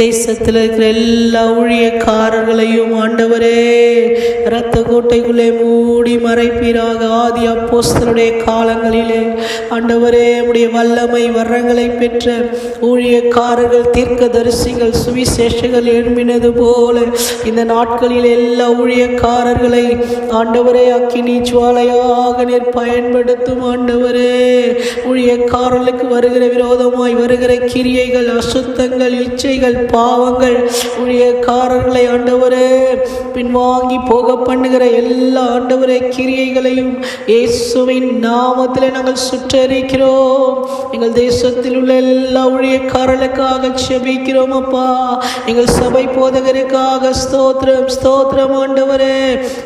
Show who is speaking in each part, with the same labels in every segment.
Speaker 1: தேசத்தில் இருக்கிற எல்லா ஊழியக்காரர்களையும் ஆண்டவரே இரத்த கோட்டைக்குள்ளே மூடி மறைப்பீராக. ஆதி அப்போஸ்தலருடைய காலங்களிலே ஆண்டவரே உடைய வல்லமை வரங்களை பெற்ற ஊழியக்காரர்கள், தீர்க்கதரிசிகள், சுவிசேஷங்கள் எழும்பினது போல இந்த நாட்களில் எல்லா ஊழியக்காரர்களை ஆண்டவரே அக்கினி ஜுவாலையாக நீர் பயன்படுத்தும். ஆண்டவரே ஊழியக்காரர்களுக்கு வருகிற விரோதமாய் வருகிற கிரியைகள், அசுத்தங்கள், இச்சைகள், பாவங்கள், ஊழியக்காரர்களை ஆண்டவரே பின்வாங்கி போக பண்ணுகிற எல்லா ஆண்டவரே கிரியைகளையும் இயேசுவின் நாமத்தில் நாங்கள் சுற்றறிக்கிறோம். எங்கள் தேசத்தில் உள்ள எல்லா ஊழியக்காரர்களுக்காக செபிக்கிறோம் அப்பா. எங்கள் சபை போதகருக்காக ஸ்தோத்திரம் ஸ்தோத்திரம் ஆண்டவரே.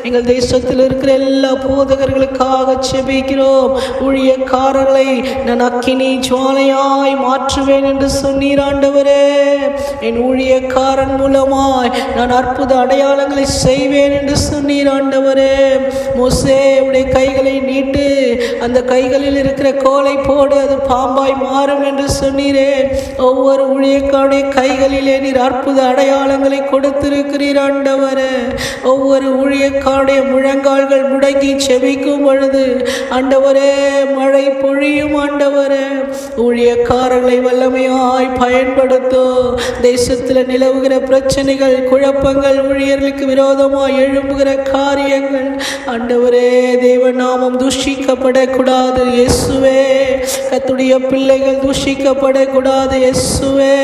Speaker 1: எங்கள் தேசத்தில் இருக்கிற எல்லா போதகர்களுக்காக செபிக்கிறோம். ஊழியக்காரர்களை நான் அக்கினி ஜுவாலையாய் மாற்றுவேன் என்று சொன்னீர் ஆண்டவரே. என் ஊழியக்காரன் மூலமாய் நான் அற்புத அடையாளங்களை செய்வேன் என்று சொன்னீர் ஆண்டவரே. மோசே உடைய கைகளை நீட்டு, அந்த கைகளில் இருக்கிற கோலை போடு, அது பாம்பாய் மாறும் என்று சொன்னீரே. ஒவ்வொரு ஊழியக்காருடைய கைகளிலே நீர் அற்புத அடையாளங்களை கொடுத்திருக்கிறீர் ஆண்டவரே. ஒவ்வொரு ஊழியக்காருடைய முழங்கால்கள் முடங்கி செபிக்கும் பொழுது ஆண்டவரே மழை பொழியும் ஆண்டவரே. ஊழியக்காரர்களை வல்லமையாய் பயன்படுத்தும். தேசத்தில் நிலவுகிற பிரச்சனைகள், குழப்பங்கள், ஊழியர்களுக்கு விரோதமாய் எழும்புகிற காரியங்கள் ஆண்டவரே தேவநாமம் தூஷிக்கப்படக்கூடாது இயேசுவே. கர்த்தருடைய பிள்ளைகள் தூஷிக்கப்படக்கூடாது இயேசுவே.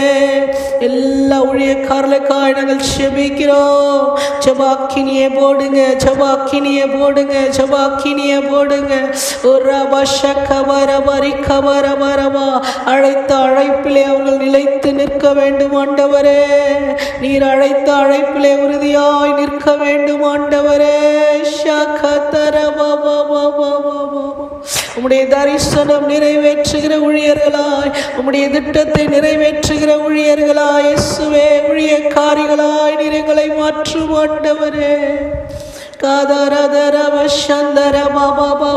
Speaker 1: எல்லா ஊழியக்காரர்களுக்காக நாங்கள் செபிக்கிறோம். ஜெபாக்கினியை போடுங்க, ஜெபாக்கினியை போடுங்க, ஜெபாக்கினியை போடுங்க. அழைத்த அழைப்பிலே அவர்கள் நிலைத்து நிற்க வேண்டும் ஆண்டவரே. நீர் அழைத்த அழைப்பிலே உறுதியாய் நிற்க வேண்டும் ஆண்டவரே. உம்முடைய தரிசனம் நிறைவேற்றுகிற ஊழியர்களாய், உம்முடைய திட்டத்தை நிறைவேற்றுகிற ஊழியர்களாய் இயேசுவே, ஊழியக்காரிகளாய் நீர் எங்களை மாற்றும் ஆண்டவரே.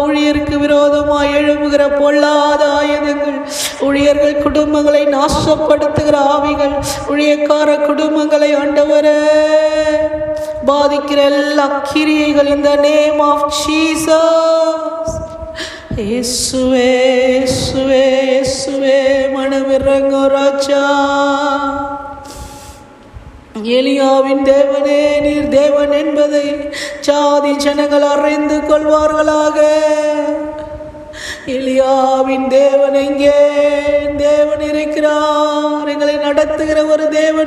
Speaker 1: ஊழியருக்கு விரோதமாய் எழும்புகிற பொல்லாத ஆயுதங்கள், ஊழியர்கள் குடும்பங்களை நாசப்படுத்துகிற ஆவிகள், ஊழியக்கார குடும்பங்களை ஆண்டவரே பாதிக்கிற எல்லா கிரியைகள் இந்த நேம் ஆஃப் ஜீசஸ் இயேசுவே இயேசுவே இயேசுவே மனமிறங்கோ ராஜா. எலியாவின் தேவனே நீர் தேவன் என்பதை ஜாதி ஜனங்கள் அறிந்து கொள்வார்களாக. எலியாவின் தேவன் எங்கே? தேவன் இருக்கிறார், எங்களை நடத்துகிற ஒரு தேவன்